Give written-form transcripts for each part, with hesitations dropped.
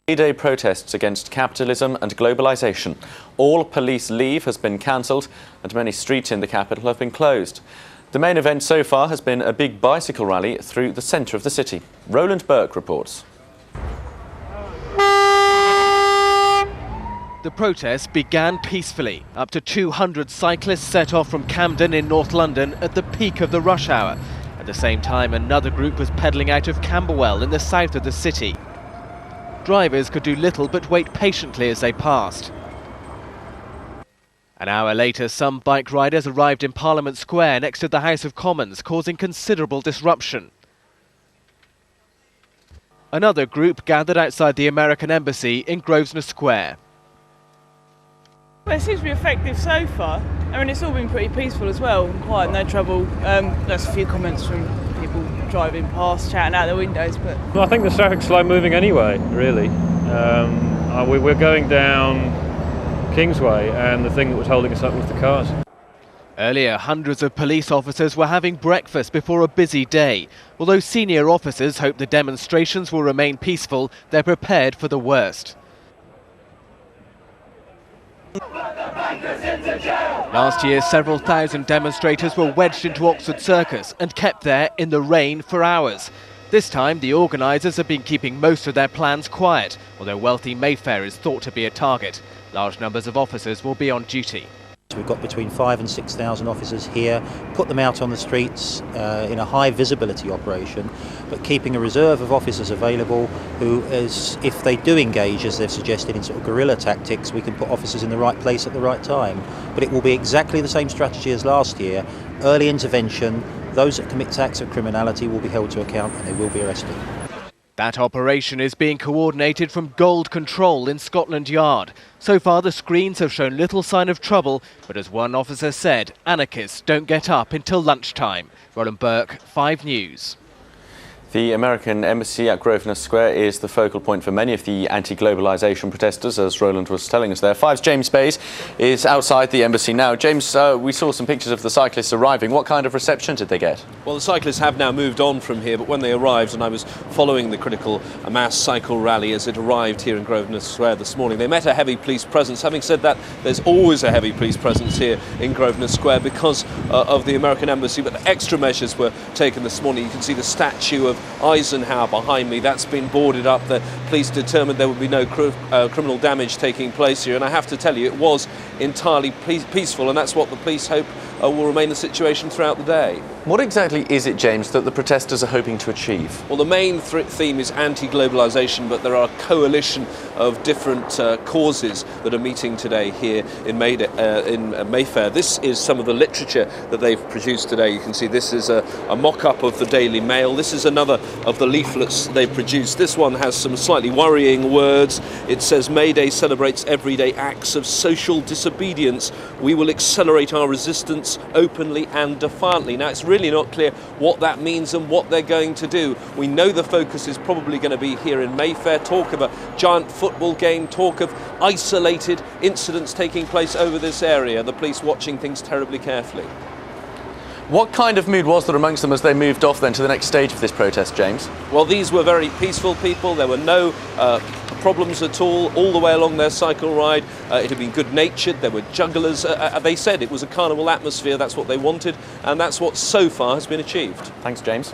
Mayday protests against capitalism and globalisation. All police leave has been cancelled and many streets in the capital have been closed. The main event so far has been a big bicycle rally through the centre of the city. Roland Burke reports. The protests began peacefully. Up to 200 cyclists set off from Camden in North London at the peak of the rush hour. At the same time, another group was pedalling out of Camberwell in the south of the city. Drivers could do little but wait patiently as they passed. An hour later, some bike riders arrived in Parliament Square next to the House of Commons, causing considerable disruption. Another group gathered outside the American Embassy in Grosvenor Square. Well, it seems to be effective so far. I mean, it's all been pretty peaceful as well, and quiet, no trouble. There's a few comments from people driving past, chatting out their windows, but... Well, I think the traffic's slow moving anyway, really. We're going down Kingsway, and the thing that was holding us up was the cars. Earlier, hundreds of police officers were having breakfast before a busy day. Although senior officers hope the demonstrations will remain peaceful, they're prepared for the worst. Last year, several thousand demonstrators were wedged into Oxford Circus and kept there in the rain for hours. This time, the organisers have been keeping most of their plans quiet, although wealthy Mayfair is thought to be a target. Large numbers of officers will be on duty. We've got between 5,000 and 6,000 officers here, put them out on the streets in a high visibility operation, but keeping a reserve of officers available who, if they do engage, as they've suggested, in sort of guerrilla tactics, we can put officers in the right place at the right time. But it will be exactly the same strategy as last year. Early intervention, those that commit acts of criminality will be held to account and they will be arrested. That operation is being coordinated from Gold Control in Scotland Yard. So far, the screens have shown little sign of trouble, but as one officer said, anarchists don't get up until lunchtime. Roland Burke, 5 News. The American Embassy at Grosvenor Square is the focal point for many of the anti-globalisation protesters, as Roland was telling us there. 5's James Bays is outside the embassy now. James, we saw some pictures of the cyclists arriving. What kind of reception did they get? Well, the cyclists have now moved on from here, but when they arrived, and I was following the critical mass cycle rally as it arrived here in Grosvenor Square this morning, they met a heavy police presence. Having said that, there's always a heavy police presence here in Grosvenor Square because of the American Embassy, but extra measures were taken this morning. You can see the statue of Eisenhower behind me. That's been boarded up. The police determined there would be no criminal damage taking place here, and I have to tell you, it was entirely peaceful, and that's what the police hope will remain the situation throughout the day. What exactly is it, James, that the protesters are hoping to achieve? Well, the main theme is anti-globalisation, but there are a coalition of different causes that are meeting today here in Mayfair. This is some of the literature that they've produced today. You can see this is a mock-up of the Daily Mail. This is another of the leaflets they produced. This one has some slightly worrying words. It says, "Mayday celebrates everyday acts of social disobedience. We will accelerate our resistance openly and defiantly." Now, it's really not clear what that means and what they're going to do. We know the focus is probably going to be here in Mayfair. Talk of a giant football game, talk of isolated incidents taking place over this area. The police watching things terribly carefully. What kind of mood was there amongst them as they moved off then to the next stage of this protest, James? Well, these were very peaceful people. There were no problems at all the way along their cycle ride. It had been good-natured. There were jugglers. They said it was a carnival atmosphere. That's what they wanted, and that's what so far has been achieved. Thanks, James.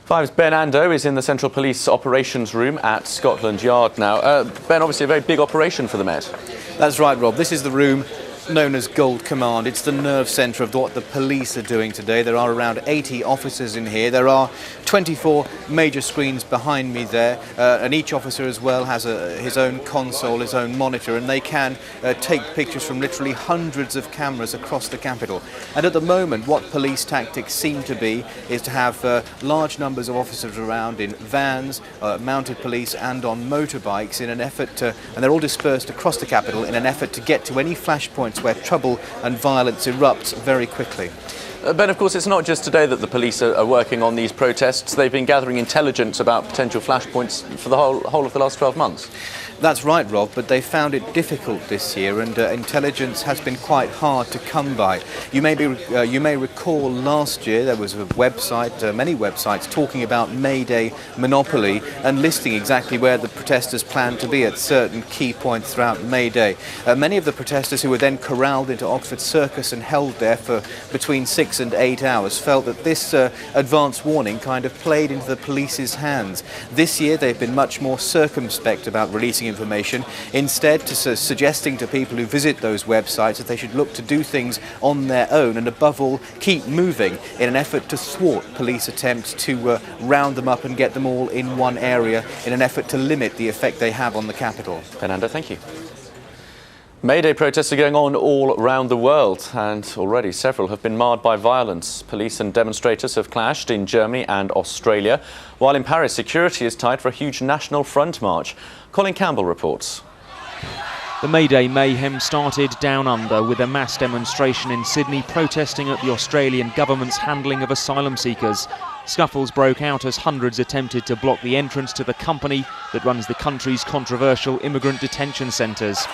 5's Ben Ando is in the Central Police Operations Room at Scotland Yard now. Ben, obviously a very big operation for the Met. That's right, Rob. This is the room known as Gold Command. It's the nerve centre of what the police are doing today. There are around 80 officers in here. There are 24 major screens behind me there, and each officer as well has his own console, his own monitor, and they can take pictures from literally hundreds of cameras across the capital. And at the moment, what police tactics seem to be is to have large numbers of officers around in vans, mounted police, and on motorbikes in an effort to, and they're all dispersed across the capital in an effort to get to any flashpoints where trouble and violence erupts very quickly. Ben, of course, it's not just today that the police are working on these protests. They've been gathering intelligence about potential flashpoints for the whole of the last 12 months. That's right, Rob, but they found it difficult this year, and intelligence has been quite hard to come by. You may recall last year there was a website, many websites, talking about Mayday monopoly and listing exactly where the protesters planned to be at certain key points throughout Mayday. Many of the protesters who were then corralled into Oxford Circus and held there for between 6 and 8 hours felt that this advance warning kind of played into the police's hands. This year they've been much more circumspect about releasing information, instead suggesting to people who visit those websites that they should look to do things on their own and above all keep moving in an effort to thwart police attempts to round them up and get them all in one area in an effort to limit the effect they have on the capital. Fernando, thank you. Mayday protests are going on all around the world, and already several have been marred by violence. Police and demonstrators have clashed in Germany and Australia, while in Paris security is tight for a huge National Front march. Colin Campbell reports. The Mayday mayhem started down under with a mass demonstration in Sydney protesting at the Australian government's handling of asylum seekers. Scuffles broke out as hundreds attempted to block the entrance to the company that runs the country's controversial immigrant detention centres.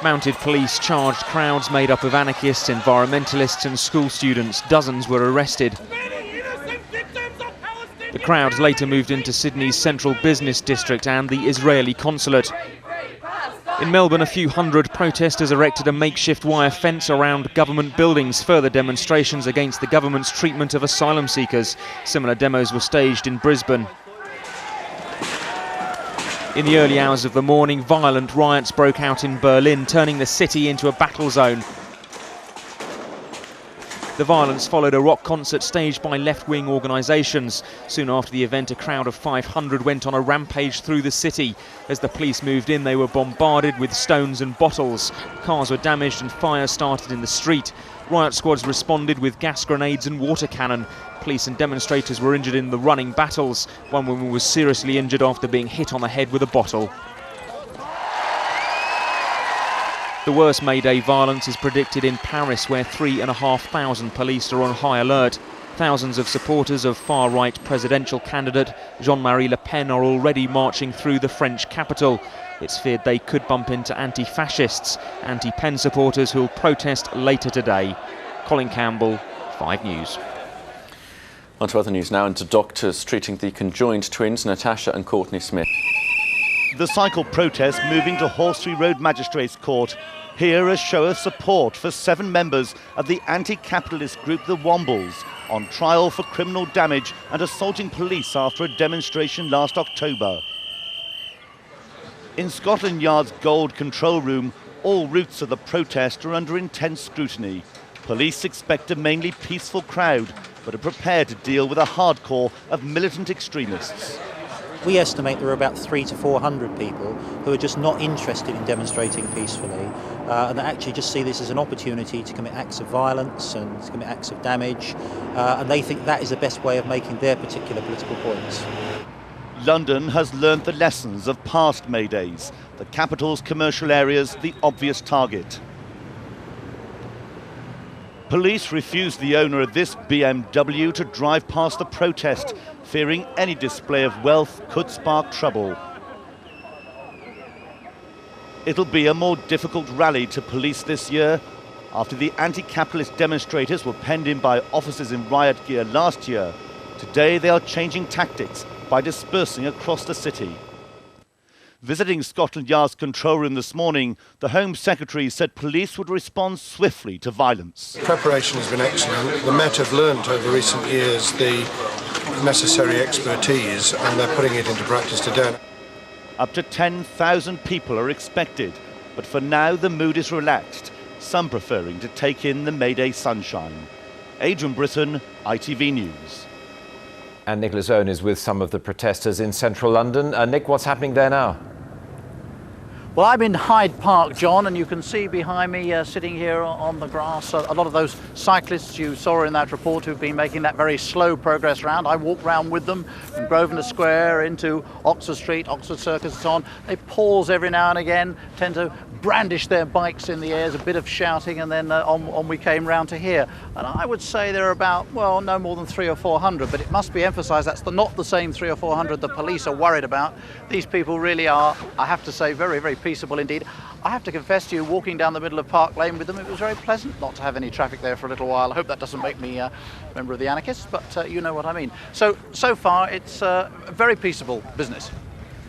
Mounted police charged crowds made up of anarchists, environmentalists and school students. Dozens were arrested. The crowds later moved into Sydney's central business district and the Israeli consulate. In Melbourne, a few hundred protesters erected a makeshift wire fence around government buildings, further demonstrations against the government's treatment of asylum seekers. Similar demos were staged in Brisbane. In the early hours of the morning, violent riots broke out in Berlin, turning the city into a battle zone. The violence followed a rock concert staged by left-wing organisations. Soon after the event, a crowd of 500 went on a rampage through the city. As the police moved in, they were bombarded with stones and bottles. Cars were damaged and fires started in the street. Riot squads responded with gas grenades and water cannon. Police and demonstrators were injured in the running battles. One woman was seriously injured after being hit on the head with a bottle. The worst Mayday violence is predicted in Paris, where 3,500 police are on high alert. Thousands of supporters of far-right presidential candidate Jean-Marie Le Pen are already marching through the French capital. It's feared they could bump into anti-fascists, anti-Pen supporters who'll protest later today. Colin Campbell, 5 News. On to other news now, and to doctors treating the conjoined twins Natasha and Courtney Smith. The cycle protest moving to Horsley Road Magistrates Court. Here a show of support for 7 members of the anti-capitalist group the Wombles, on trial for criminal damage and assaulting police after a demonstration last October. In Scotland Yard's Gold control room, all routes of the protest are under intense scrutiny. Police expect a mainly peaceful crowd, but are prepared to deal with a hardcore of militant extremists. We estimate there are about 300 to 400 people who are just not interested in demonstrating peacefully and that actually just see this as an opportunity to commit acts of violence and to commit acts of damage, and they think that is the best way of making their particular political points. London has learnt the lessons of past Maydays, the capital's commercial areas the obvious target. Police refused the owner of this BMW to drive past the protest, fearing any display of wealth could spark trouble. It'll be a more difficult rally to police this year. After the anti-capitalist demonstrators were penned in by officers in riot gear last year, today they are changing tactics by dispersing across the city. Visiting Scotland Yard's control room this morning, the Home Secretary said police would respond swiftly to violence. Preparation has been excellent. The Met have learnt over recent years the necessary expertise and they're putting it into practice today. Up to 10,000 people are expected, but for now the mood is relaxed, some preferring to take in the Mayday sunshine. Adrian Britton, ITV News. And Nicholas Owen is with some of the protesters in central London. Nick, what's happening there now? Well, I'm in Hyde Park, John, and you can see behind me, sitting here on the grass, a lot of those cyclists you saw in that report who've been making that very slow progress round. I walk round with them from Grosvenor Square into Oxford Street, Oxford Circus and so on. They pause every now and again, tend to brandish their bikes in the air, there's a bit of shouting, and then on we came round to here. And I would say there are about, well, no more than 300 or 400, but it must be emphasised that's not the same 300 or 400 the police are worried about. These people really are, I have to say, very, very peaceable indeed. I have to confess to you, walking down the middle of Park Lane with them, it was very pleasant not to have any traffic there for a little while. I hope that doesn't make me a member of the anarchists, but you know what I mean. So far, it's a very peaceable business.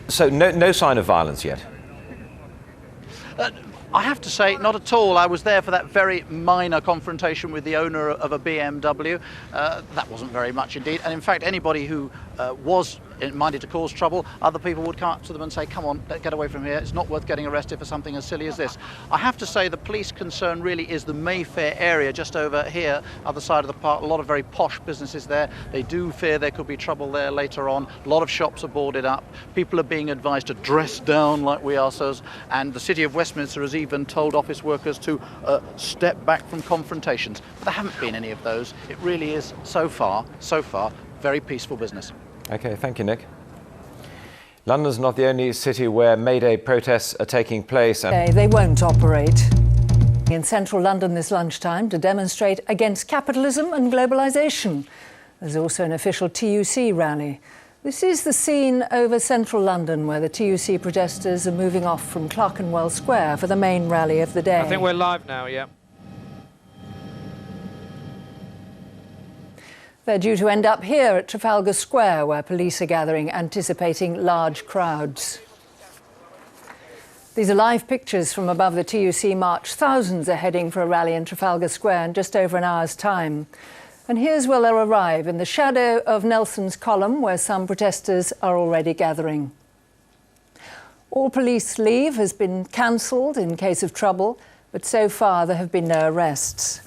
So no sign of violence yet? I have to say, not at all. I was there for that very minor confrontation with the owner of a BMW. That wasn't very much indeed. And in fact, anybody who was minded to cause trouble, other people would come up to them and say, come on, get away from here. It's not worth getting arrested for something as silly as this. I have to say the police concern really is the Mayfair area just over here, other side of the park. A lot of very posh businesses there. They do fear there could be trouble there later on. A lot of shops are boarded up. People are being advised to dress down like we ourselves. And the City of Westminster has even told office workers to step back from confrontations. But there haven't been any of those. It really is, so far, very peaceful business. OK, thank you, Nick. London's not the only city where Mayday protests are taking place. They won't operate in central London this lunchtime to demonstrate against capitalism and globalisation. There's also an official TUC rally. This is the scene over central London where the TUC protesters are moving off from Clerkenwell Square for the main rally of the day. I think we're live now, yeah. They're due to end up here at Trafalgar Square, where police are gathering, anticipating large crowds. These are live pictures from above the TUC march. Thousands are heading for a rally in Trafalgar Square in just over an hour's time. And here's where they'll arrive, in the shadow of Nelson's column, where some protesters are already gathering. All police leave has been cancelled in case of trouble, but so far there have been no arrests.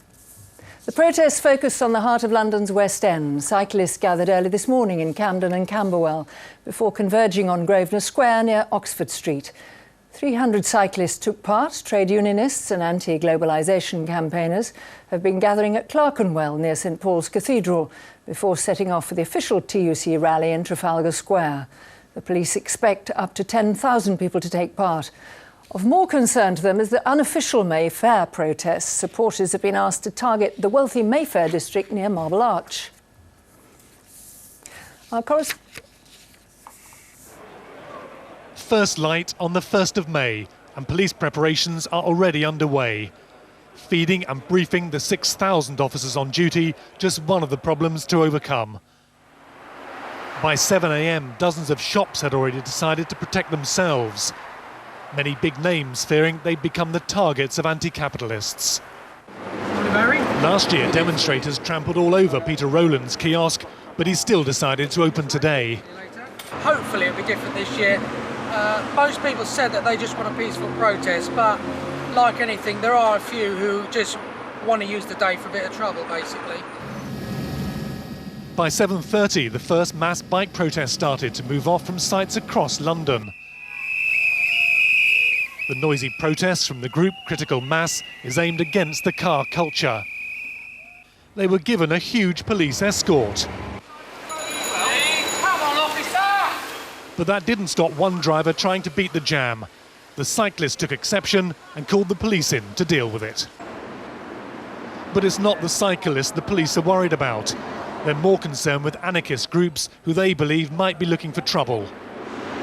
The protests focused on the heart of London's West End. Cyclists gathered early this morning in Camden and Camberwell before converging on Grosvenor Square near Oxford Street. 300 cyclists took part. Trade unionists and anti-globalisation campaigners have been gathering at Clerkenwell near St Paul's Cathedral before setting off for the official TUC rally in Trafalgar Square. The police expect up to 10,000 people to take part. Of more concern to them is the unofficial Mayfair protests. Supporters have been asked to target the wealthy Mayfair district near Marble Arch. Our First light on the 1st of May, and police preparations are already underway. Feeding and briefing the 6,000 officers on duty, just one of the problems to overcome. By 7 a.m, dozens of shops had already decided to protect themselves. Many big names fearing they'd become the targets of anti-capitalists. Last year, demonstrators trampled all over Peter Rowland's kiosk, but he still decided to open today. Hopefully it'll be different this year. Most people said that they just want a peaceful protest, but like anything, there are a few who just want to use the day for a bit of trouble, basically. By 7:30, the first mass bike protest started to move off from sites across London. The noisy protest from the group Critical Mass is aimed against the car culture. They were given a huge police escort. Come on, officer! But that didn't stop one driver trying to beat the jam. The cyclist took exception and called the police in to deal with it. But it's not the cyclists the police are worried about. They're more concerned with anarchist groups who they believe might be looking for trouble.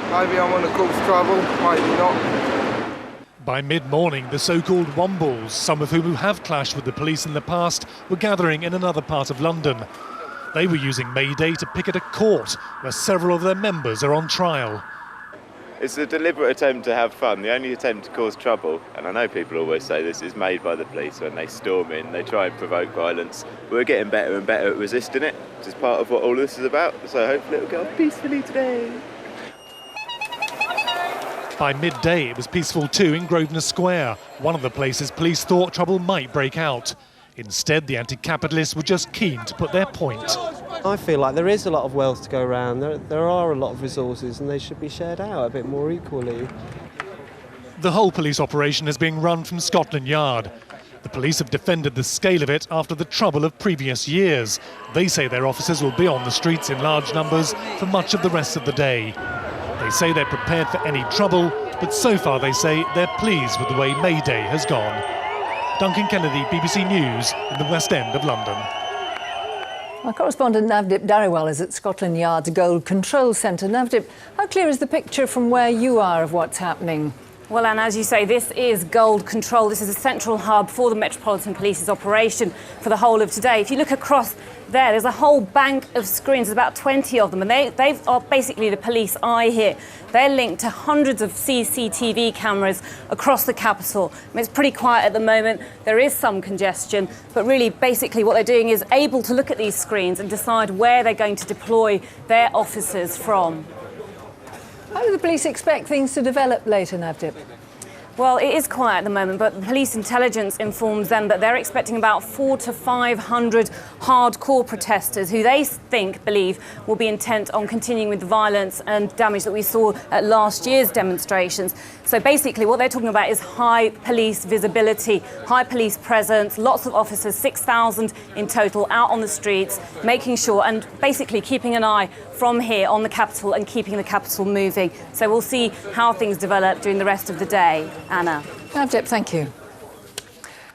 Maybe I want to cause trouble, maybe not. By mid-morning, the so-called Wombles, some of whom have clashed with the police in the past, were gathering in another part of London. They were using Mayday to picket a court where several of their members are on trial. It's a deliberate attempt to have fun, the only attempt to cause trouble. And I know people always say this is made by the police when they storm in, they try and provoke violence. We're getting better and better at resisting it, which is part of what all this is about. So hopefully it'll go off peacefully today. By midday, it was peaceful too in Grosvenor Square, one of the places police thought trouble might break out. Instead, the anti-capitalists were just keen to put their point. I feel like there is a lot of wealth to go around. There are a lot of resources and they should be shared out a bit more equally. The whole police operation is being run from Scotland Yard. The police have defended the scale of it after the trouble of previous years. They say their officers will be on the streets in large numbers for much of the rest of the day. They say they're prepared for any trouble, but so far they say they're pleased with the way Mayday has gone. Duncan Kennedy, BBC News, in the West End of London. Our correspondent Navdeep Dhariwal is at Scotland Yard's Gold Control Centre. Navdeep, how clear is the picture from where you are of what's happening? Well, and as you say, this is Gold Control. This is a central hub for the Metropolitan Police's operation for the whole of today. If you look across there's a whole bank of screens, about 20 of them, and they are basically the police eye here. They're linked to hundreds of CCTV cameras across the capital. I mean, it's pretty quiet at the moment. There is some congestion, but really, basically, what they're doing is able to look at these screens and decide where they're going to deploy their officers from. How do the police expect things to develop later, Navdeep? Well, it is quiet at the moment, but police intelligence informs them that they're expecting about 400 to 500 hardcore protesters who they believe will be intent on continuing with the violence and damage that we saw at last year's demonstrations. So basically what they're talking about is high police visibility, high police presence, lots of officers, 6,000 in total out on the streets, making sure and basically keeping an eye from here on the capital and keeping the capital moving. So we'll see how things develop during the rest of the day. Anna. Navdeep, thank you.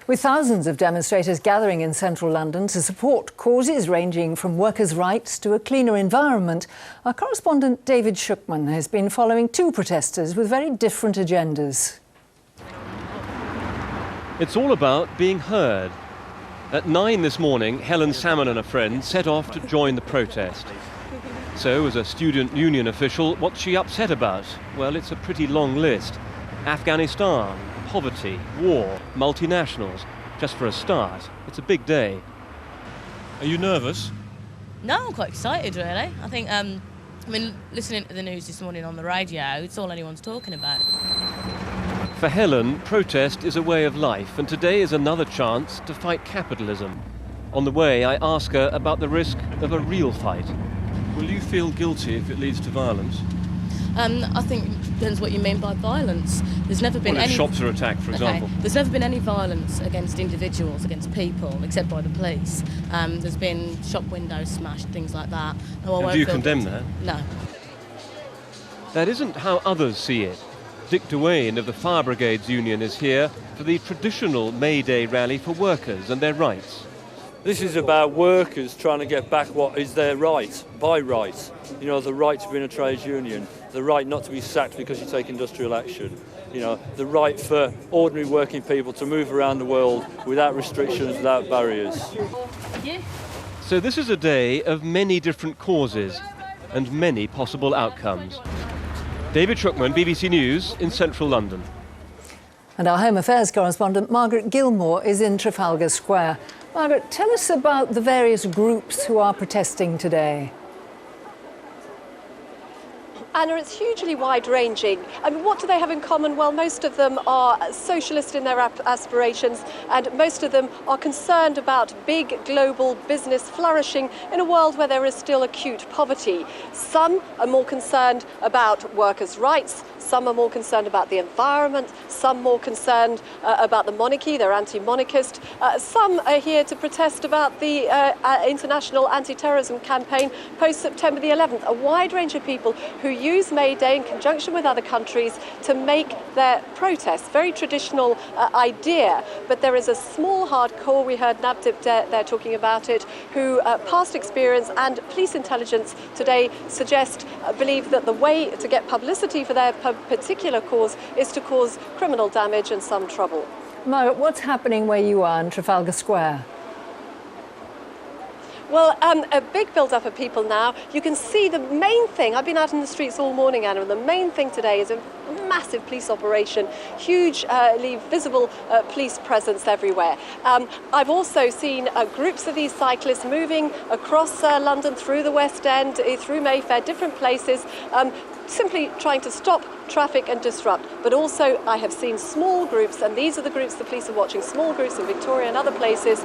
With thousands of demonstrators gathering in central London to support causes ranging from workers' rights to a cleaner environment, our correspondent David Shookman has been following two protesters with very different agendas. It's all about being heard. At 9 this morning, Helen Salmon and a friend set off to join the protest. So, as a student union official, what's she upset about? Well, it's a pretty long list. Afghanistan, poverty, war, multinationals. Just for a start, it's a big day. Are you nervous? No, I'm quite excited, really. I think, listening to the news this morning on the radio, it's all anyone's talking about. For Helen, protest is a way of life, and today is another chance to fight capitalism. On the way, I ask her about the risk of a real fight. Will you feel guilty if it leads to violence? I think it depends what you mean by violence. There's never been any... shops are attacked, for example. There's never been any violence against individuals, against people, except by the police. There's been shop windows smashed, things like that. And do you condemn that? No. That isn't how others see it. Dick Duane of the Fire Brigades Union is here for the traditional Mayday rally for workers and their rights. This is about workers trying to get back what is their right, by right. You know, the right to be in a trades union, the right not to be sacked because you take industrial action, you know, the right for ordinary working people to move around the world without restrictions, without barriers. So this is a day of many different causes and many possible outcomes. David Shookman, BBC News in central London. And our Home Affairs correspondent Margaret Gilmore is in Trafalgar Square. Margaret, tell us about the various groups who are protesting today. Anna, it's hugely wide-ranging. I mean, what do they have in common? Well, most of them are socialist in their aspirations, and most of them are concerned about big global business flourishing in a world where there is still acute poverty. Some are more concerned about workers' rights, some are more concerned about the environment, some more concerned about the monarchy, they're anti-monarchist. Some are here to protest about the international anti-terrorism campaign post-September the 11th. A wide range of people who use Mayday in conjunction with other countries to make their protests. Very traditional idea, but there is a small hardcore, we heard Navdeep there talking about it, who past experience and police intelligence today believe that the way to get publicity for their particular cause is to cause criminal damage and some trouble. Margaret, what's happening where you are in Trafalgar Square? Well, a big build-up of people now. You can see the main thing. I've been out in the streets all morning, Anna, and the main thing today is a massive police operation, hugely visible police presence everywhere. I've also seen groups of these cyclists moving across London, through the West End, through Mayfair, different places, simply trying to stop traffic and disrupt. But also I have seen small groups, and these are the groups the police are watching, small groups in Victoria and other places,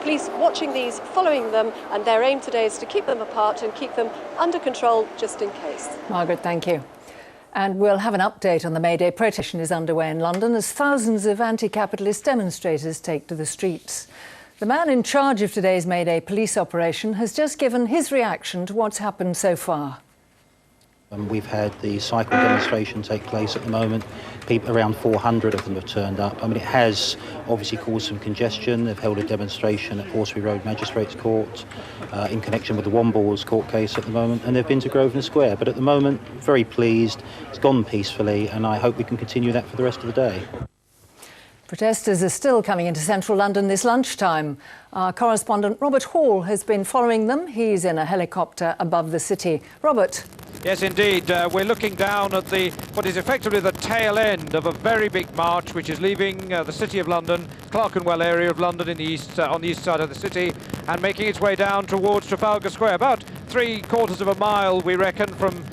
police watching these, following them, and their aim today is to keep them apart and keep them under control just in case. Margaret, thank you. And we'll have an update on the Mayday protest is underway in London as thousands of anti-capitalist demonstrators take to the streets. The man in charge of today's Mayday police operation has just given his reaction to what's happened so far. We've had the cycle demonstration take place at the moment. Around 400 of them have turned up. I mean, it has obviously caused some congestion. They've held a demonstration at Horseshoe Road Magistrates Court in connection with the Wombles court case at the moment, and they've been to Grosvenor Square. But at the moment, very pleased. It's gone peacefully, and I hope we can continue that for the rest of the day. Protesters are still coming into central London this lunchtime. Our correspondent Robert Hall has been following them. He's in a helicopter above the city. Robert. Yes, indeed. We're looking down at what is effectively the tail end of a very big march, which is leaving the City of London, Clerkenwell area of London in the east, on the east side of the city, and making its way down towards Trafalgar Square. About 3/4 of a mile, we reckon, from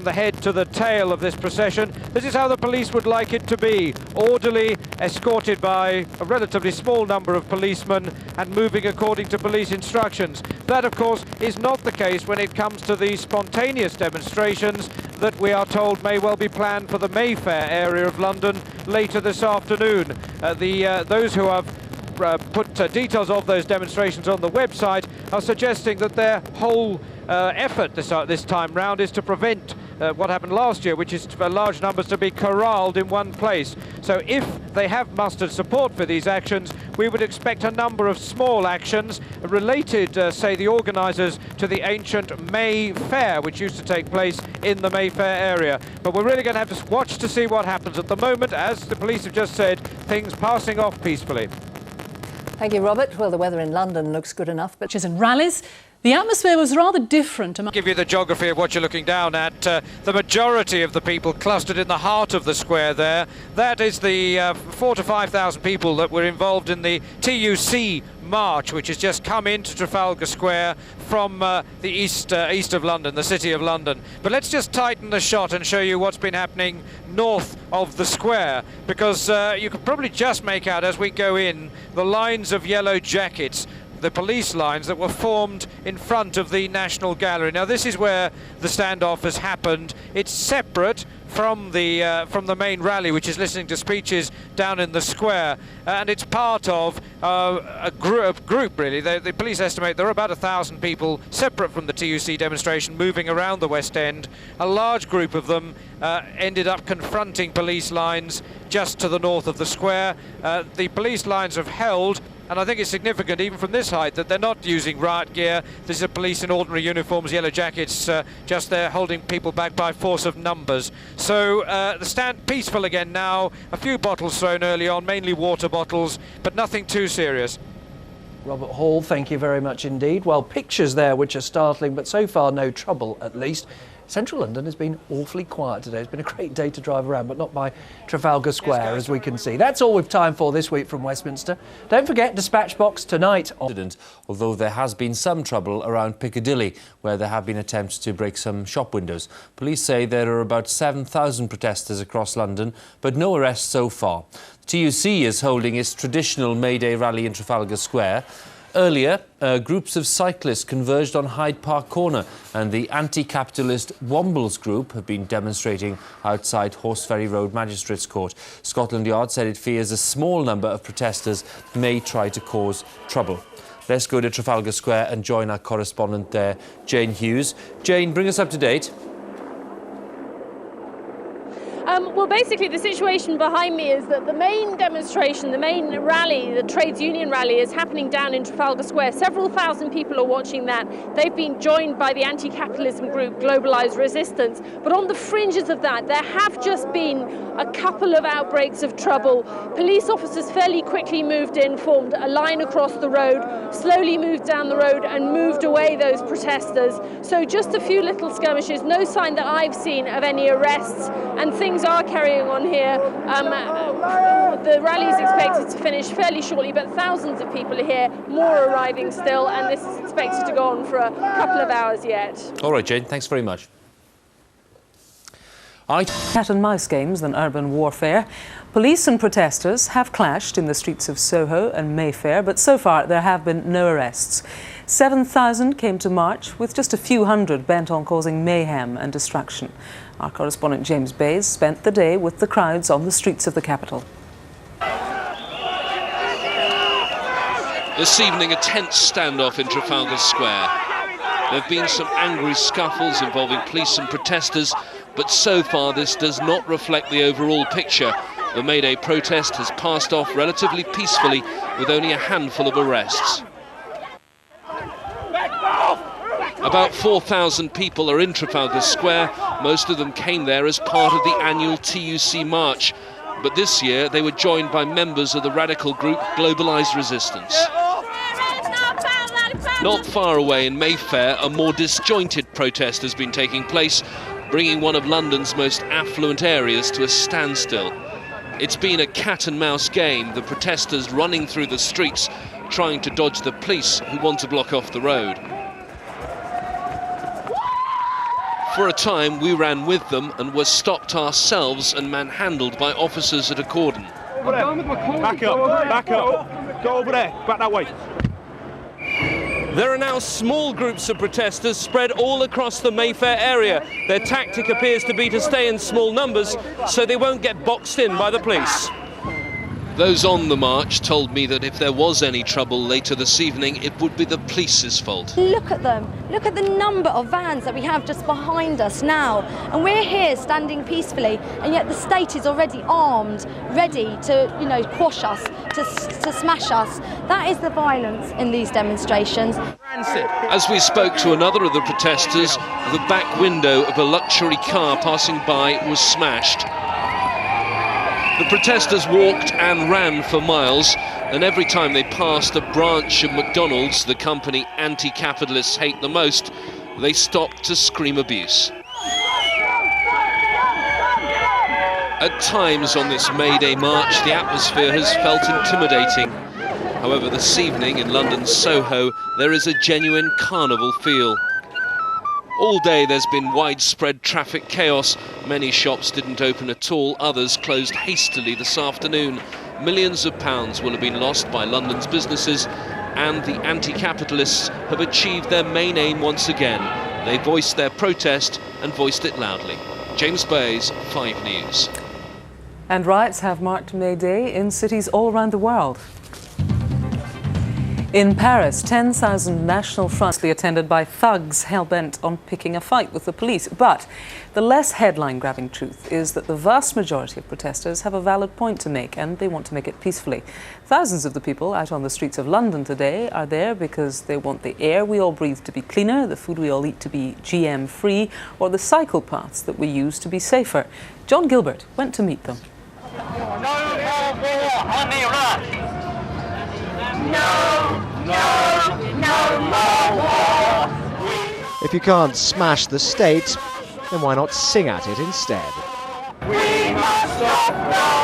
the head to the tail of this procession. This is how the police would like it to be, orderly, escorted by a relatively small number of policemen and moving according to police instructions. That, of course, is not the case when it comes to the spontaneous demonstrations that we are told may well be planned for the Mayfair area of London later this afternoon. Those who have put details of those demonstrations on the website are suggesting that their whole effort this time round is to prevent what happened last year, which is for large numbers to be corralled in one place. So if they have mustered support for these actions, we would expect a number of small actions related, say the organisers, to the ancient Mayfair, which used to take place in the Mayfair area. But we're really going to have to watch to see what happens. At the moment, as the police have just said, things passing off peacefully. Thank you, Robert. Well, the weather in London looks good enough, but and rallies. The atmosphere was rather different. I'll give you the geography of what you're looking down at. The majority of the people clustered in the heart of the square there. That is the 4,000 to 5,000 people that were involved in the TUC march, which has just come into Trafalgar Square from the east of London, the City of London. But let's just tighten the shot and show you what's been happening north of the square, because you can probably just make out as we go in the lines of yellow jackets, the police lines that were formed in front of the National Gallery. Now this is where the standoff has happened. It's separate from the main rally, which is listening to speeches down in the square, and it's part of a group really. The police estimate there are about 1,000 people separate from the TUC demonstration moving around the West End. A large group of them ended up confronting police lines just to the north of the square. The police lines have held, and I think it's significant, even from this height, that they're not using riot gear. This is police in ordinary uniforms, yellow jackets, just there holding people back by force of numbers. So the stand peaceful again now. A few bottles thrown early on, mainly water bottles, but nothing too serious. Robert Hall, thank you very much indeed. Well, pictures there which are startling, but so far no trouble at least. Central London has been awfully quiet today. It's been a great day to drive around, but not by Trafalgar Square, as we can see. That's all we've time for this week from Westminster. Don't forget, Dispatch Box tonight. Although there has been some trouble around Piccadilly, where there have been attempts to break some shop windows. Police say there are about 7,000 protesters across London, but no arrests so far. The TUC is holding its traditional Mayday rally in Trafalgar Square. Earlier, groups of cyclists converged on Hyde Park Corner, and the anti-capitalist Wombles group have been demonstrating outside Horseferry Road Magistrates Court. Scotland Yard said it fears a small number of protesters may try to cause trouble. Let's go to Trafalgar Square and join our correspondent there, Jane Hughes. Jane, bring us up to date. Well, basically the situation behind me is that the main demonstration, the main rally, the trades union rally, is happening down in Trafalgar Square. Several thousand people are watching that. They've been joined by the anti-capitalism group Globalised Resistance. But on the fringes of that, there have just been a couple of outbreaks of trouble. Police officers fairly quickly moved in, formed a line across the road, slowly moved down the road and moved away those protesters. So just a few little skirmishes, no sign that I've seen of any arrests, and things are carrying on here. The rally is expected to finish fairly shortly, but thousands of people are here, more arriving still, and this is expected to go on for a couple of hours yet. All right, Jane, thanks very much. Cat and mouse games than urban warfare. Police and protesters have clashed in the streets of Soho and Mayfair, but so far there have been no arrests. 7,000 came to march, with just a few hundred bent on causing mayhem and destruction. Our correspondent James Bays spent the day with the crowds on the streets of the capital. This evening, a tense standoff in Trafalgar Square. There have been some angry scuffles involving police and protesters, but so far this does not reflect the overall picture. The Mayday protest has passed off relatively peacefully, with only a handful of arrests. About 4,000 people are in Trafalgar Square. Most of them came there as part of the annual TUC march. But this year they were joined by members of the radical group Globalised Resistance. Not far away in Mayfair, a more disjointed protest has been taking place, bringing one of London's most affluent areas to a standstill. It's been a cat-and-mouse game, the protesters running through the streets, trying to dodge the police who want to block off the road. For a time, we ran with them and were stopped ourselves and manhandled by officers at a cordon. Back up, go over there, back that way. There are now small groups of protesters spread all across the Mayfair area. Their tactic appears to be to stay in small numbers so they won't get boxed in by the police. Those on the march told me that if there was any trouble later this evening, it would be the police's fault. Look at them. Look at the number of vans that we have just behind us now. And we're here standing peacefully, and yet the state is already armed, ready to, quash us, to smash us. That is the violence in these demonstrations. As we spoke to another of the protesters, the back window of a luxury car passing by was smashed. The protesters walked and ran for miles, and every time they passed a branch of McDonald's, the company anti-capitalists hate the most, they stopped to scream abuse. At times on this Mayday march, the atmosphere has felt intimidating. However, this evening in London's Soho, there is a genuine carnival feel. All day there's been widespread traffic chaos. Many shops didn't open at all, others closed hastily this afternoon. Millions of pounds will have been lost by London's businesses, and the anti-capitalists have achieved their main aim once again. They voiced their protest and voiced it loudly. James Bays, 5 News. And riots have marked May Day in cities all around the world. In Paris, 10,000 National Fronts attended by thugs hell-bent on picking a fight with the police. But the less headline-grabbing truth is that the vast majority of protesters have a valid point to make, and they want to make it peacefully. Thousands of the people out on the streets of London today are there because they want the air we all breathe to be cleaner, the food we all eat to be GM-free, or the cycle paths that we use to be safer. John Gilbert went to meet them. No more war on Iraq! No more war! If you can't smash the state, then why not sing at it instead? We must stop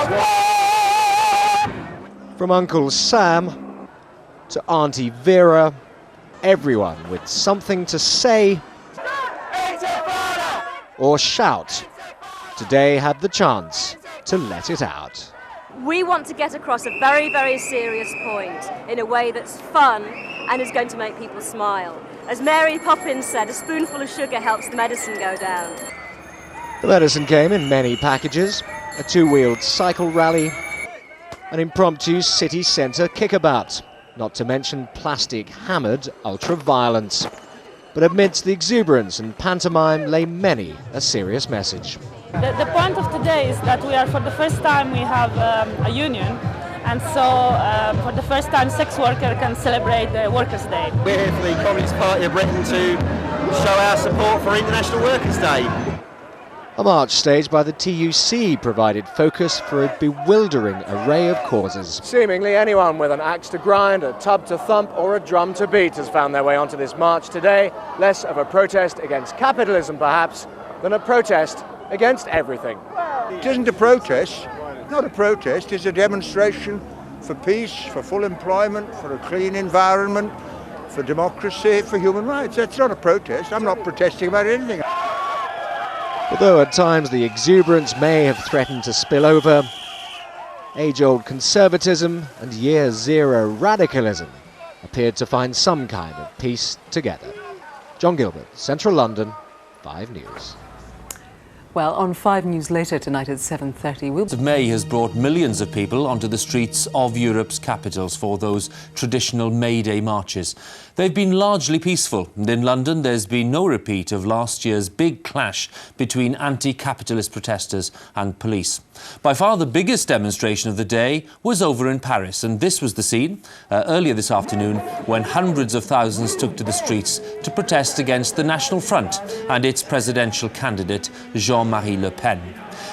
the war! From Uncle Sam to Auntie Vera, everyone with something to say or shout today had the chance to let it out. We want to get across a very, very serious point in a way that's fun and is going to make people smile. As Mary Poppins said, a spoonful of sugar helps the medicine go down. The medicine came in many packages: a two-wheeled cycle rally, an impromptu city centre kickabout, not to mention plastic-hammered ultra-violence. But amidst the exuberance and pantomime lay many a serious message. The point of today is that for the first time we have a union, and so for the first time sex worker can celebrate the Workers' Day. We're here for the Communist Party of Britain to show our support for International Workers' Day. A march staged by the TUC provided focus for a bewildering array of causes. Seemingly anyone with an axe to grind, a tub to thump or a drum to beat has found their way onto this march today. Less of a protest against capitalism perhaps than a protest against everything. It isn't a protest, not a protest, it's a demonstration for peace, for full employment, for a clean environment, for democracy, for human rights. That's not a protest. I'm not protesting about anything. Although at times the exuberance may have threatened to spill over, age-old conservatism and year zero radicalism appeared to find some kind of peace together. John Gilbert, Central London, 5 News. Well, on 5 News later tonight at 7:30, May has brought millions of people onto the streets of Europe's capitals for those traditional Mayday marches. They've been largely peaceful, and in London there's been no repeat of last year's big clash between anti-capitalist protesters and police. By far the biggest demonstration of the day was over in Paris, and this was the scene earlier this afternoon when hundreds of thousands took to the streets to protest against the National Front and its presidential candidate Jean-Marie Le Pen.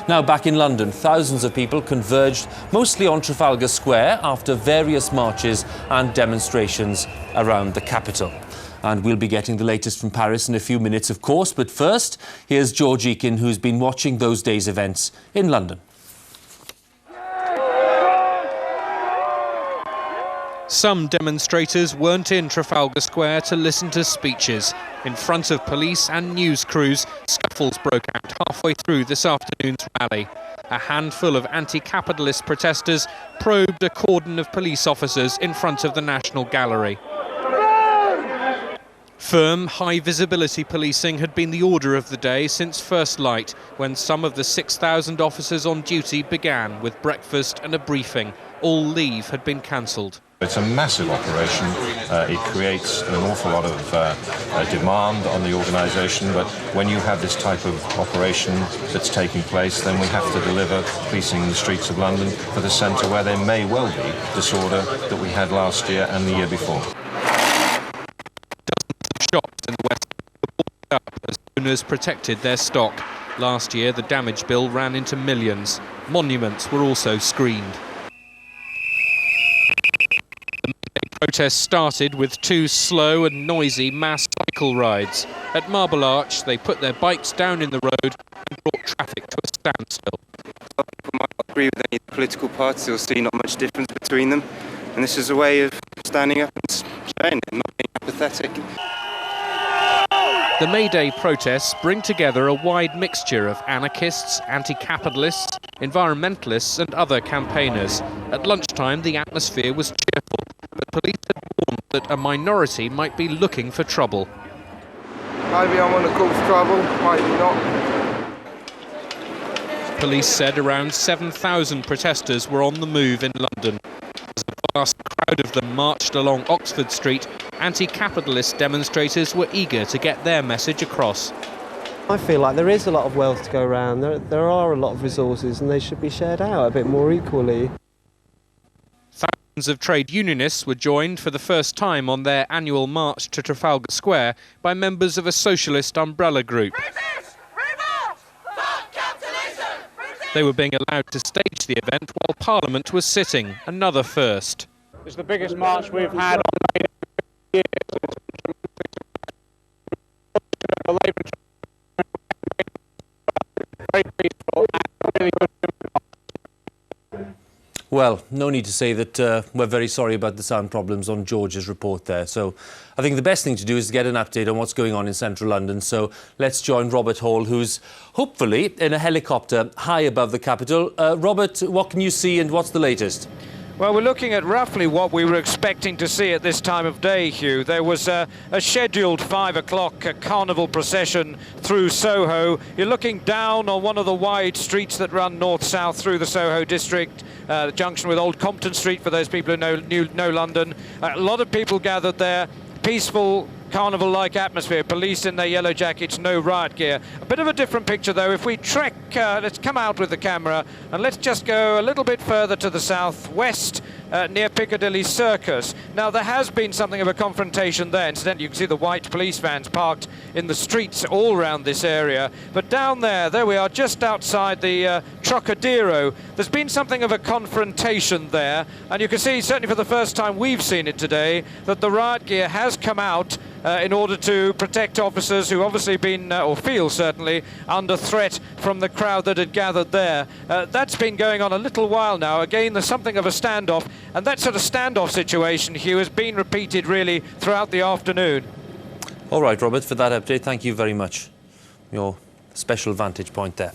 Now back in London, thousands of people converged mostly on Trafalgar Square after various marches and demonstrations around the capital. And we'll be getting the latest from Paris in a few minutes, of course, but first, here's George Eakin, who's been watching those days' events in London. Some demonstrators weren't in Trafalgar Square to listen to speeches. In front of police and news crews, scuffles broke out halfway through this afternoon's rally. A handful of anti-capitalist protesters probed a cordon of police officers in front of the National Gallery. Firm, high-visibility policing had been the order of the day since first light, when some of the 6,000 officers on duty began with breakfast and a briefing. All leave had been cancelled. It's a massive operation. It creates an awful lot of demand on the organisation, but when you have this type of operation that's taking place, then we have to deliver policing in the streets of London for the centre where there may well be disorder that we had last year and the year before. Dozens of shops in the west were boarded up as owners protected their stock. Last year, the damage bill ran into millions. Monuments were also screened. Protests started with 2 slow and noisy mass cycle rides. At Marble Arch, they put their bikes down in the road and brought traffic to a standstill. Some people might not agree with any political parties or see not much difference between them, and this is a way of standing up and saying it, not being apathetic. The Mayday protests bring together a wide mixture of anarchists, anti-capitalists, environmentalists and other campaigners. At lunchtime, the atmosphere was cheerful, but police had warned that a minority might be looking for trouble. Maybe I want to cause trouble, maybe not. Police said around 7,000 protesters were on the move in London. As a vast crowd of them marched along Oxford Street, anti-capitalist demonstrators were eager to get their message across. I feel like there is a lot of wealth to go around. There are a lot of resources and they should be shared out a bit more equally. Thousands of trade unionists were joined for the first time on their annual march to Trafalgar Square by members of a socialist umbrella group. They were being allowed to stage the event while Parliament was sitting, another first. It's the biggest march we've had on Mayday in years. Very peaceful and really good. Well, no need to say that we're very sorry about the sound problems on George's report there. So I think the best thing to do is to get an update on what's going on in central London. So let's join Robert Hall, who's hopefully in a helicopter high above the capital. Robert, what can you see and what's the latest? Well, we're looking at roughly what we were expecting to see at this time of day, Hugh. There was a scheduled 5 o'clock carnival procession through Soho. You're looking down on one of the wide streets that run north-south through the Soho district, the junction with Old Compton Street, for those people who know London. A lot of people gathered there, peaceful, carnival-like atmosphere, police in their yellow jackets, no riot gear. A bit of a different picture though. If we trek, let's come out with the camera and let's just go a little bit further to the southwest near Piccadilly Circus. Now there has been something of a confrontation there. Incidentally, you can see the white police vans parked in the streets all around this area. But down there we are just outside the Trocadero. There's been something of a confrontation there, and you can see, certainly for the first time we've seen it today, that the riot gear has come out in order to protect officers who obviously been, or feel certainly, under threat from the crowd that had gathered there. That's been going on a little while now. Again, there's something of a standoff, and that sort of standoff situation, Hugh, has been repeated really throughout the afternoon. All right, Robert, for that update, thank you very much. Your special vantage point there.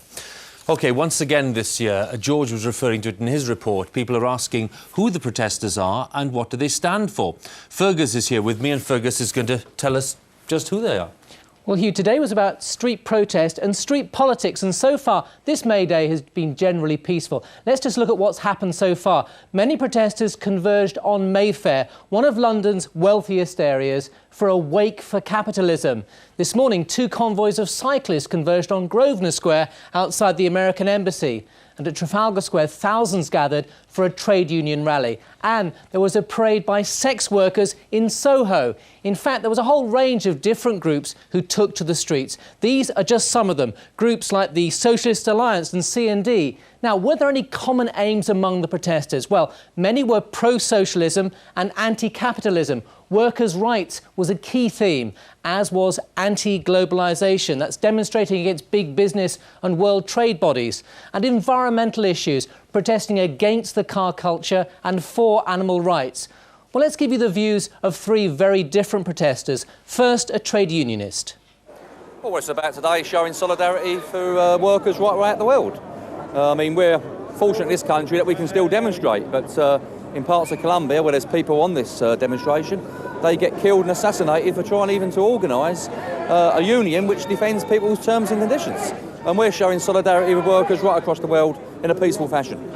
OK, once again this year, George was referring to it in his report. People are asking who the protesters are and what do they stand for. Fergus is here with me, and Fergus is going to tell us just who they are. Well, Hugh, today was about street protest and street politics, and so far this May Day has been generally peaceful. Let's just look at what's happened so far. Many protesters converged on Mayfair, one of London's wealthiest areas, for a wake for capitalism. This morning, 2 convoys of cyclists converged on Grosvenor Square outside the American Embassy. And at Trafalgar Square, thousands gathered for a trade union rally. And there was a parade by sex workers in Soho. In fact, there was a whole range of different groups who took to the streets. These are just some of them. Groups like the Socialist Alliance and C&D. Now, were there any common aims among the protesters? Well, many were pro-socialism and anti-capitalism. Workers' rights was a key theme, as was anti-globalisation. That's demonstrating against big business and world trade bodies. And environmental issues, protesting against the car culture and for animal rights. Well, let's give you the views of 3 very different protesters. First, a trade unionist. Well, it's about today showing solidarity for workers right around the world. I mean, we're fortunate in this country that we can still demonstrate, but in parts of Colombia where there's people on this demonstration, they get killed and assassinated for trying even to organise a union which defends people's terms and conditions. And we're showing solidarity with workers right across the world in a peaceful fashion.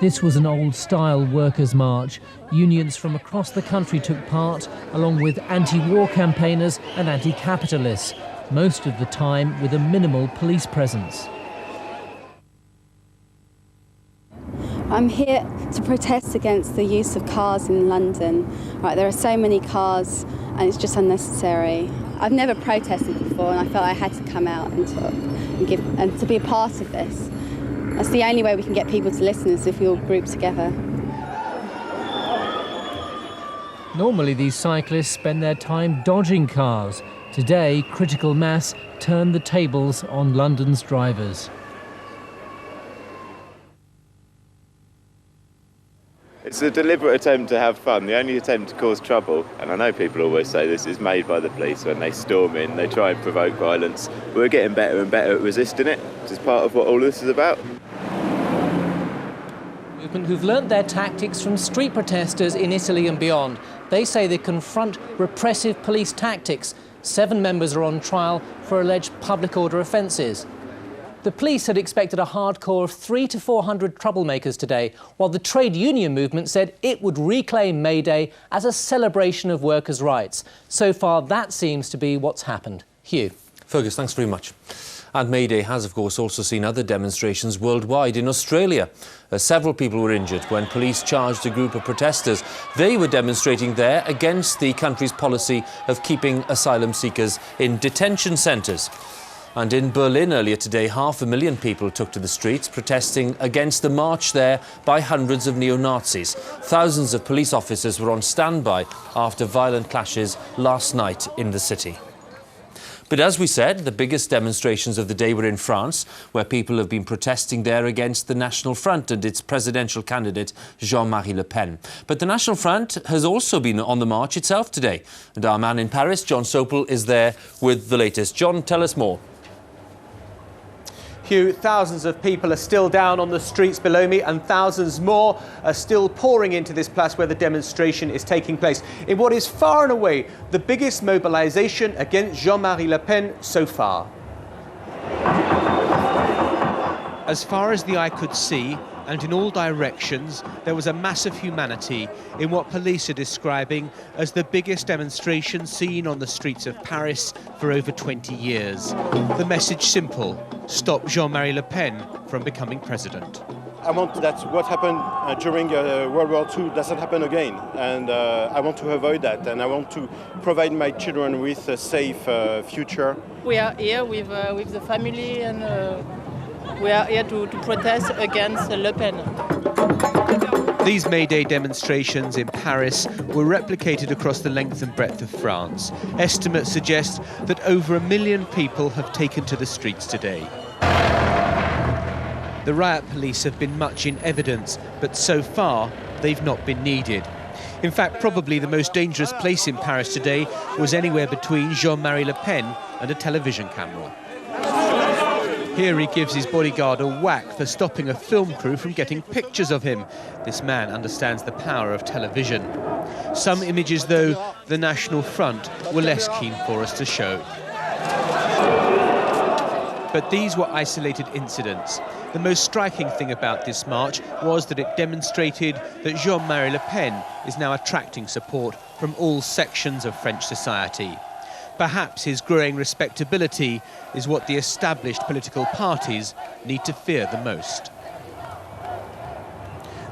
This was an old-style workers' march. Unions from across the country took part, along with anti-war campaigners and anti-capitalists, most of the time with a minimal police presence. I'm here to protest against the use of cars in London. Right, there are so many cars and it's just unnecessary. I've never protested before and I felt I had to come out and talk and to be a part of this. That's the only way we can get people to listen, is if we all group together. Normally these cyclists spend their time dodging cars. Today, critical mass turned the tables on London's drivers. It's a deliberate attempt to have fun, the only attempt to cause trouble, and I know people always say this is made by the police when they storm in, they try and provoke violence. We're getting better and better at resisting it, which is part of what all this is about. Movement who've learnt their tactics from street protesters in Italy and beyond. They say they confront repressive police tactics. 7 members are on trial for alleged public order offences. The police had expected a hardcore of 300 to 400 troublemakers today, while the trade union movement said it would reclaim May Day as a celebration of workers' rights. So far, that seems to be what's happened. Hugh. Fergus, thanks very much. And May Day has, of course, also seen other demonstrations worldwide. In Australia, several people were injured when police charged a group of protesters. They were demonstrating there against the country's policy of keeping asylum seekers in detention centres. And in Berlin earlier today, 500,000 people took to the streets protesting against the march there by hundreds of neo-Nazis. Thousands of police officers were on standby after violent clashes last night in the city. But as we said, the biggest demonstrations of the day were in France, where people have been protesting there against the National Front and its presidential candidate, Jean-Marie Le Pen. But the National Front has also been on the march itself today. And our man in Paris, John Sopel, is there with the latest. John, tell us more. Hugh, thousands of people are still down on the streets below me and thousands more are still pouring into this place where the demonstration is taking place in what is far and away the biggest mobilisation against Jean-Marie Le Pen so far. As far as the eye could see, and in all directions, there was a mass of humanity in what police are describing as the biggest demonstration seen on the streets of Paris for over 20 years. The message simple: stop Jean-Marie Le Pen from becoming president. I want that what happened during World War II doesn't happen again, and I want to avoid that, and I want to provide my children with a safe future. We are here with the family and we are here to protest against Le Pen. These May Day demonstrations in Paris were replicated across the length and breadth of France. Estimates suggest that over 1 million people have taken to the streets today. The riot police have been much in evidence, but so far they've not been needed. In fact, probably the most dangerous place in Paris today was anywhere between Jean-Marie Le Pen and a television camera. Here he gives his bodyguard a whack for stopping a film crew from getting pictures of him. This man understands the power of television. Some images, though, the National Front were less keen for us to show. But these were isolated incidents. The most striking thing about this march was that it demonstrated that Jean-Marie Le Pen is now attracting support from all sections of French society. Perhaps his growing respectability is what the established political parties need to fear the most.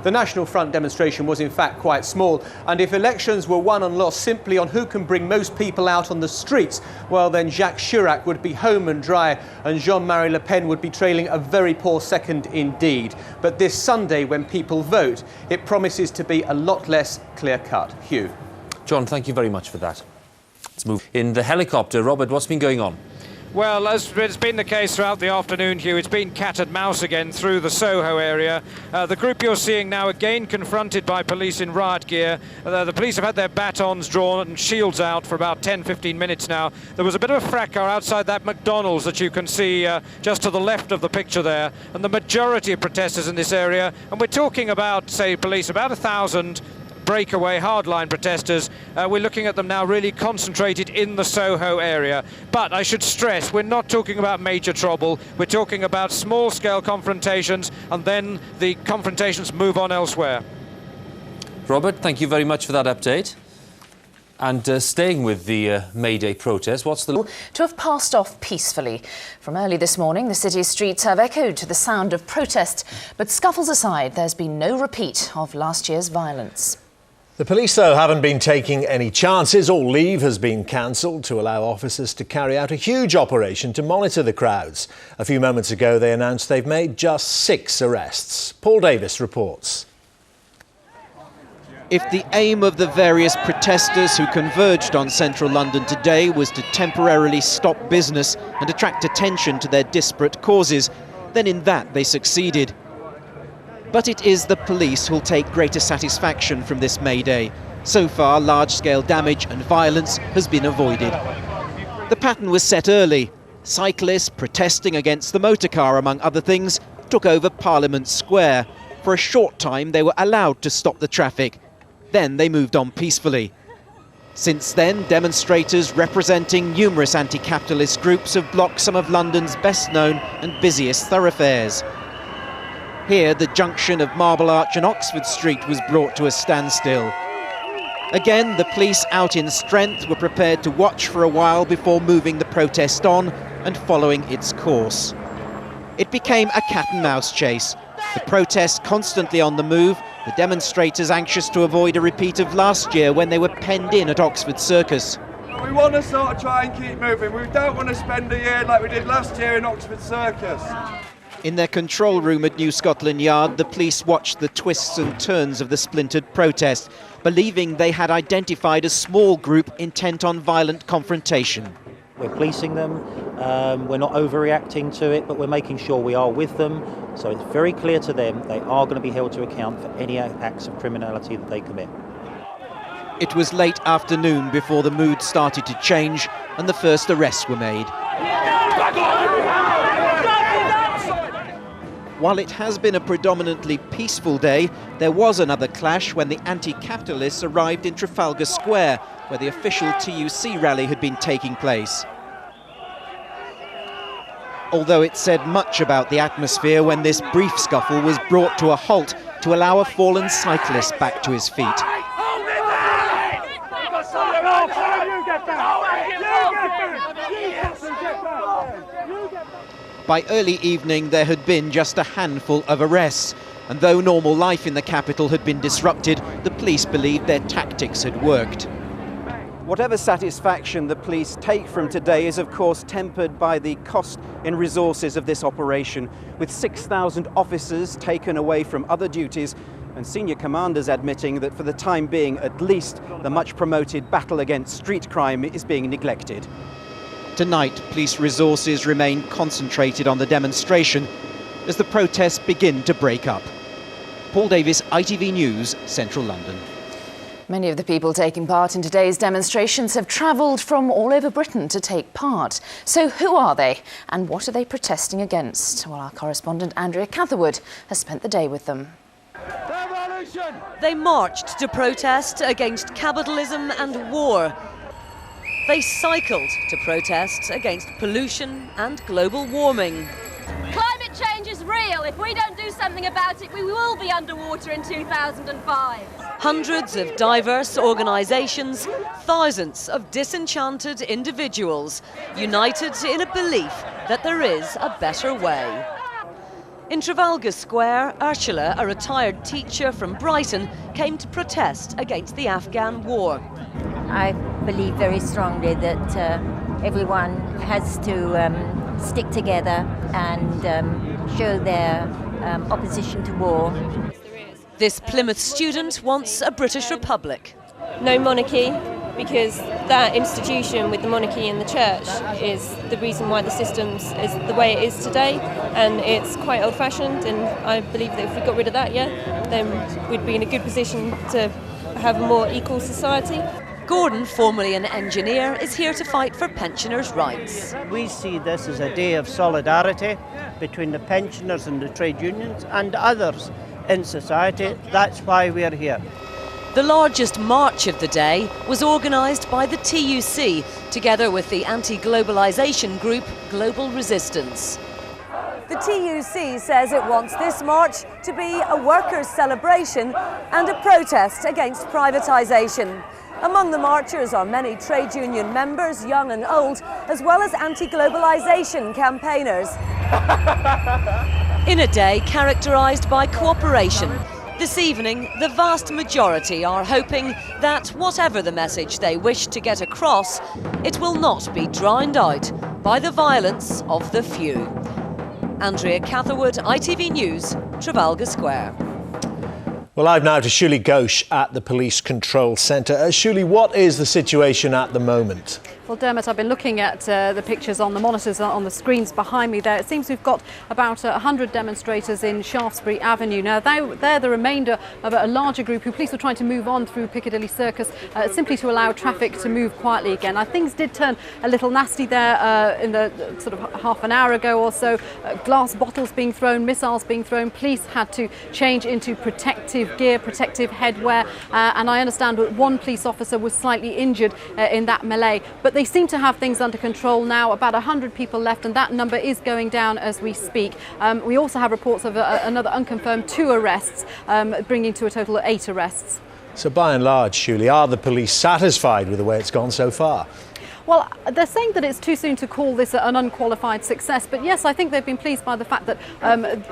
The National Front demonstration was in fact quite small, and if elections were won and lost simply on who can bring most people out on the streets, well then Jacques Chirac would be home and dry and Jean-Marie Le Pen would be trailing a very poor second indeed. But this Sunday, when people vote, it promises to be a lot less clear-cut. Hugh. John, thank you very much for that. Let's move. In the helicopter, Robert, what's been going on? Well, as it's been the case throughout the afternoon, Hugh, it's been cat and mouse again through the Soho area. The group you're seeing now again confronted by police in riot gear. The police have had their batons drawn and shields out for about 10-15 minutes now. There was a bit of a fracas outside that McDonald's that you can see just to the left of the picture there. And the majority of protesters in this area, and we're talking about, say, police, about 1,000 breakaway hardline protesters. We're looking at them now really concentrated in the Soho area. But I should stress, we're not talking about major trouble. We're talking about small-scale confrontations, and then the confrontations move on elsewhere. Robert, thank you very much for that update. And staying with the Mayday protest, what's the... To have passed off peacefully. From early this morning, the city's streets have echoed to the sound of protest. But scuffles aside, there's been no repeat of last year's violence. The police, though, haven't been taking any chances. All leave has been cancelled to allow officers to carry out a huge operation to monitor the crowds. A few moments ago, they announced they've made just 6 arrests. Paul Davis reports. If the aim of the various protesters who converged on central London today was to temporarily stop business and attract attention to their disparate causes, then in that they succeeded. But it is the police who'll take greater satisfaction from this Mayday. So far, large-scale damage and violence has been avoided. The pattern was set early. Cyclists protesting against the motor car, among other things, took over Parliament Square. For a short time, they were allowed to stop the traffic. Then they moved on peacefully. Since then, demonstrators representing numerous anti-capitalist groups have blocked some of London's best-known and busiest thoroughfares. Here, the junction of Marble Arch and Oxford Street was brought to a standstill. Again, the police, out in strength, were prepared to watch for a while before moving the protest on and following its course. It became a cat-and-mouse chase. The protest constantly on the move, the demonstrators anxious to avoid a repeat of last year when they were penned in at Oxford Circus. We want to sort of try and keep moving. We don't want to spend a year like we did last year in Oxford Circus. In their control room at New Scotland Yard, the police watched the twists and turns of the splintered protest, believing they had identified a small group intent on violent confrontation. We're policing them, we're not overreacting to it, but we're making sure we are with them, so it's very clear to them they are going to be held to account for any acts of criminality that they commit. It was late afternoon before the mood started to change and the first arrests were made. While it has been a predominantly peaceful day, there was another clash when the anti-capitalists arrived in Trafalgar Square, where the official TUC rally had been taking place. Although it said much about the atmosphere when this brief scuffle was brought to a halt to allow a fallen cyclist back to his feet. By early evening, there had been just a handful of arrests, and though normal life in the capital had been disrupted, the police believed their tactics had worked. Whatever satisfaction the police take from today is of course tempered by the cost in resources of this operation, with 6,000 officers taken away from other duties and senior commanders admitting that for the time being at least the much promoted battle against street crime is being neglected. Tonight, police resources remain concentrated on the demonstration as the protests begin to break up. Paul Davis, ITV News, Central London. Many of the people taking part in today's demonstrations have travelled from all over Britain to take part. So who are they and what are they protesting against? Well, our correspondent Andrea Catherwood has spent the day with them. They marched to protest against capitalism and war. They cycled to protest against pollution and global warming. Climate change is real. If we don't do something about it, we will be underwater in 2005. Hundreds of diverse organisations, thousands of disenchanted individuals, united in a belief that there is a better way. In Trafalgar Square, Ursula, a retired teacher from Brighton, came to protest against the Afghan war. I believe very strongly that everyone has to stick together and show their opposition to war. This Plymouth student wants a British Republic. No monarchy, because that institution with the monarchy and the church is the reason why the system is the way it is today, and it's quite old-fashioned, and I believe that if we got rid of that, then we'd be in a good position to have a more equal society. Gordon, formerly an engineer, is here to fight for pensioners' rights. We see this as a day of solidarity between the pensioners and the trade unions and others in society. That's why we're here. The largest march of the day was organised by the TUC, together with the anti-globalisation group Global Resistance. The TUC says it wants this march to be a workers' celebration and a protest against privatisation. Among the marchers are many trade union members, young and old, as well as anti-globalisation campaigners. In a day characterised by cooperation, this evening the vast majority are hoping that whatever the message they wish to get across, it will not be drowned out by the violence of the few. Andrea Catherwood, ITV News, Trafalgar Square. Well, live now to Shuli Ghosh at the Police Control Centre. Shuli, what is the situation at the moment? Well, Dermot, I've been looking at the pictures on the monitors on the screens behind me there. It seems we've got about 100 demonstrators in Shaftesbury Avenue. Now, they're the remainder of a larger group who police were trying to move on through Piccadilly Circus simply to allow traffic to move quietly again. Now, things did turn a little nasty there in the sort of half an hour ago or so. Glass bottles being thrown, missiles being thrown. Police had to change into protective gear, protective headwear, and I understand that one police officer was slightly injured in that melee. But they seem to have things under control now. About 100 people left, and that number is going down as we speak. We also have reports of another unconfirmed 2 arrests, bringing to a total of 8 arrests. So by and large, Shuli, are the police satisfied with the way it's gone so far? Well, they're saying that it's too soon to call this an unqualified success, but yes, I think they've been pleased by the fact that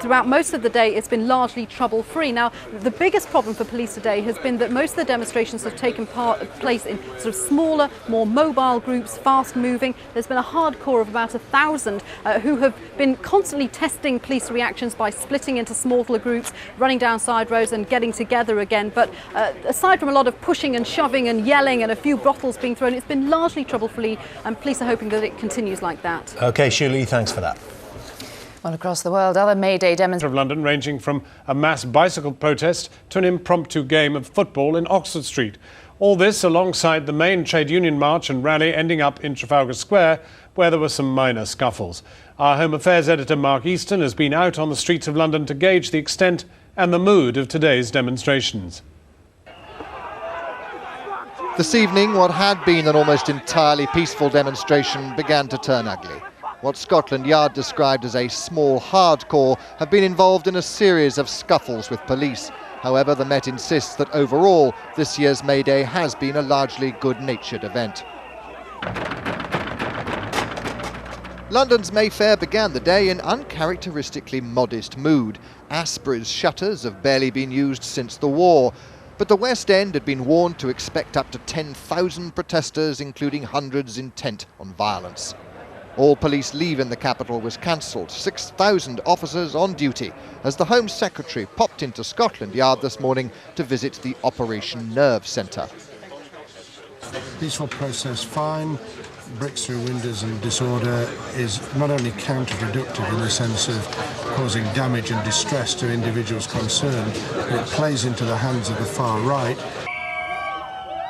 throughout most of the day it's been largely trouble-free. Now, the biggest problem for police today has been that most of the demonstrations have taken place in sort of smaller, more mobile groups, fast-moving. There's been a hardcore of about 1,000 who have been constantly testing police reactions by splitting into smaller groups, running down side roads and getting together again. But aside from a lot of pushing and shoving and yelling and a few bottles being thrown, it's been largely trouble-free. And police are hoping that it continues like that. OK, Shuli, thanks for that. Well, across the world, other Mayday demonstrations of London, ranging from a mass bicycle protest to an impromptu game of football in Oxford Street. All this alongside the main trade union march and rally ending up in Trafalgar Square, where there were some minor scuffles. Our Home Affairs editor Mark Easton has been out on the streets of London to gauge the extent and the mood of today's demonstrations. This evening, what had been an almost entirely peaceful demonstration began to turn ugly. What Scotland Yard described as a small hardcore have been involved in a series of scuffles with police. However, the Met insists that overall, this year's Mayday has been a largely good-natured event. London's Mayfair began the day in uncharacteristically modest mood. Aspre's shutters have barely been used since the war. But the West End had been warned to expect up to 10,000 protesters, including hundreds intent on violence. All police leave in the capital was cancelled, 6,000 officers on duty, as the Home Secretary popped into Scotland Yard this morning to visit the Operation Nerve Centre. Peaceful process fine. Bricks through windows and disorder is not only counterproductive in the sense of causing damage and distress to individuals concerned, but it plays into the hands of the far right.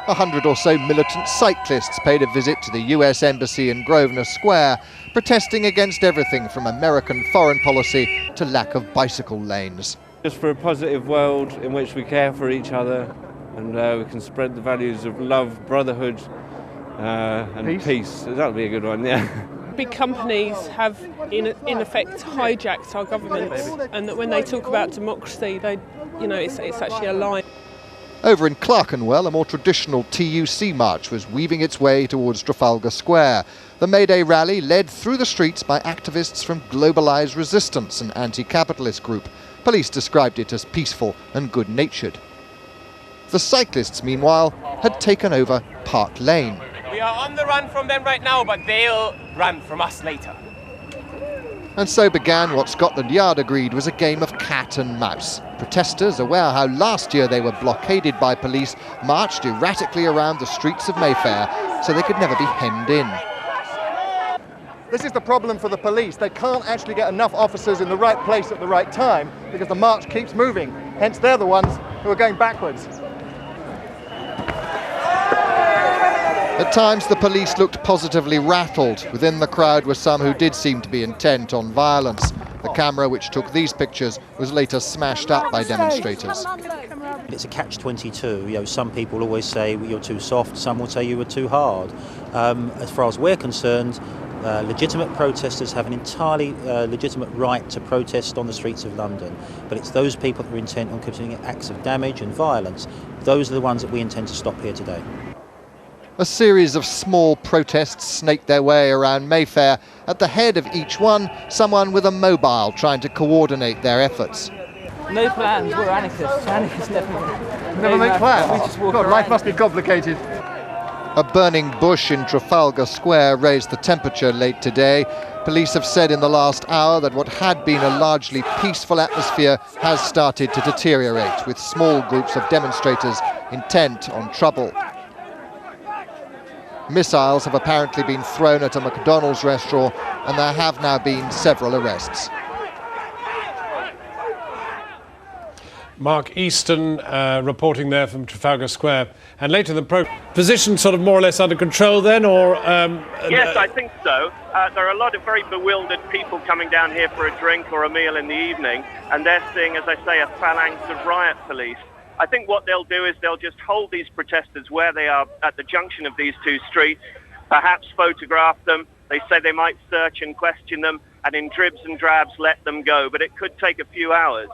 100 or so militant cyclists paid a visit to the US Embassy in Grosvenor Square, protesting against everything from American foreign policy to lack of bicycle lanes. Just for a positive world in which we care for each other and we can spread the values of love, brotherhood and peace. That would be a good one, yeah. Big companies have, in effect, hijacked our governments, and that when they talk about democracy, it's actually a lie. Over in Clerkenwell, a more traditional TUC march was weaving its way towards Trafalgar Square. The Mayday rally led through the streets by activists from Globalised Resistance, an anti-capitalist group. Police described it as peaceful and good-natured. The cyclists, meanwhile, had taken over Park Lane. We are on the run from them right now, but they'll run from us later. And so began what Scotland Yard agreed was a game of cat and mouse. Protesters, aware how last year they were blockaded by police, marched erratically around the streets of Mayfair so they could never be hemmed in. This is the problem for the police. They can't actually get enough officers in the right place at the right time because the march keeps moving. Hence, they're the ones who are going backwards. At times, the police looked positively rattled. Within the crowd were some who did seem to be intent on violence. The camera which took these pictures was later smashed up by demonstrators. It's a catch-22. Some people always say you're too soft, some will say you were too hard. As far as we're concerned, legitimate protesters have an entirely legitimate right to protest on the streets of London, but it's those people that are intent on committing acts of damage and violence. Those are the ones that we intend to stop here today. A series of small protests snaked their way around Mayfair. At the head of each one, someone with a mobile trying to coordinate their efforts. No plans, we're anarchists. Anarchists Never make plans? We just walk God, around. life must be complicated. A burning bush in Trafalgar Square raised the temperature late today. Police have said in the last hour that what had been a largely peaceful atmosphere has started to deteriorate, with small groups of demonstrators intent on trouble. Missiles have apparently been thrown at a McDonald's restaurant, and there have now been several arrests. Mark Easton reporting there from Trafalgar Square. And later the position sort of more or less under control then, or? Yes, I think so. There are a lot of very bewildered people coming down here for a drink or a meal in the evening, and they're seeing, as I say, a phalanx of riot police. I think what they'll do is they'll just hold these protesters where they are at the junction of these two streets, perhaps photograph them. They say they might search and question them, and in dribs and drabs let them go, but it could take a few hours.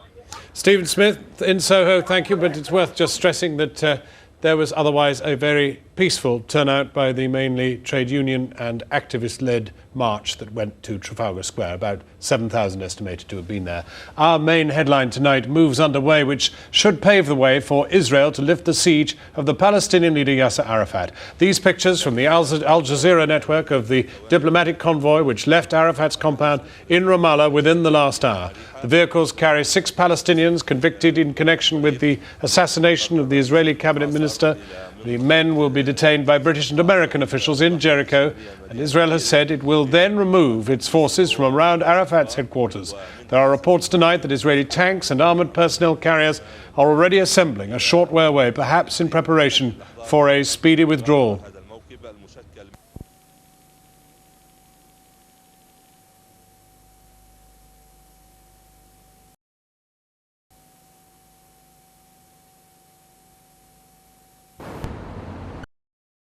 Stephen Smith in Soho, thank you, but it's worth just stressing that there was otherwise a very peaceful turnout by the mainly trade union and activist-led march that went to Trafalgar Square. About 7,000 estimated to have been there. Our main headline tonight: moves underway which should pave the way for Israel to lift the siege of the Palestinian leader Yasser Arafat. These pictures from the Al Jazeera network of the diplomatic convoy which left Arafat's compound in Ramallah within the last hour. The vehicles carry 6 Palestinians convicted in connection with the assassination of the Israeli cabinet minister. The men will be detained by British and American officials in Jericho, and Israel has said it will then remove its forces from around Arafat's headquarters. There are reports tonight that Israeli tanks and armoured personnel carriers are already assembling a short way away, perhaps in preparation for a speedy withdrawal.